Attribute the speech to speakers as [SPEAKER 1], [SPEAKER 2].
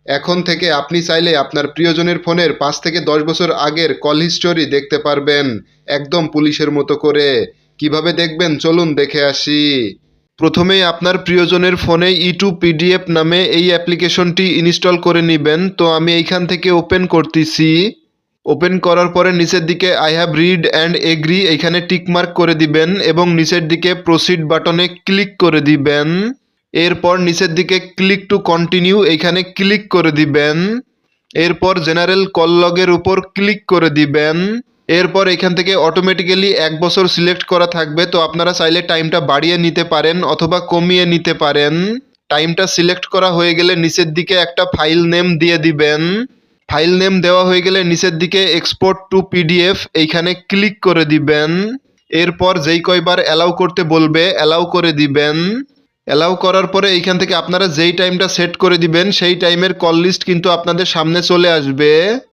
[SPEAKER 1] এখন থেকে আপনি চাইলে আপনার প্রিয়জনের ফোনের ৫ থেকে ১০ বছর আগের কল হিস্টোরি দেখতে পারবেন, একদম পুলিশের মতো করে। কিভাবে দেখবেন চলুন দেখে আসি। প্রথমেই আপনার প্রিয়জনের ফোনে ইউটিউব পিডিএফ নামে এই অ্যাপ্লিকেশনটি ইনস্টল করে নেবেন। তো আমি এইখান থেকে ওপেন করতেছি। ওপেন করার পরে নিচের দিকে I have read and agree এইখানে টিকমার্ক করে দিবেন এবং নিচের দিকে প্রসিড বাটনে ক্লিক করে দিবেন। এরপর নিচের দিকে ক্লিক টু কন্টিনিউ এইখানে ক্লিক করে দিবেন। এরপর জেনারেল কল লগের উপর ক্লিক করে দিবেন। এরপর এখান থেকে অটোমেটিক্যালি ১ বছর সিলেক্ট করা থাকবে, তো আপনারা চাইলে টাইমটা বাড়িয়ে নিতে পারেন অথবা কমিয়ে নিতে পারেন। টাইমটা সিলেক্ট করা হয়ে গেলে নিচের দিকে একটা ফাইল নেম দিয়ে দিবেন। ফাইল নেম দেওয়া হয়ে গেলে নিচের দিকে এক্সপোর্ট টু পিডিএফ এইখানে ক্লিক করে দিবেন। এরপর যেই কয়বার অ্যালাউ করতে বলবে অ্যালাউ করে দিবেন। অ্যালাউ করার পরে এইখান থেকে আপনারা যেই টাইমটা সেট করে দিবেন সেই টাইমের কল লিস্ট কিন্তু আপনাদের সামনে চলে আসবে।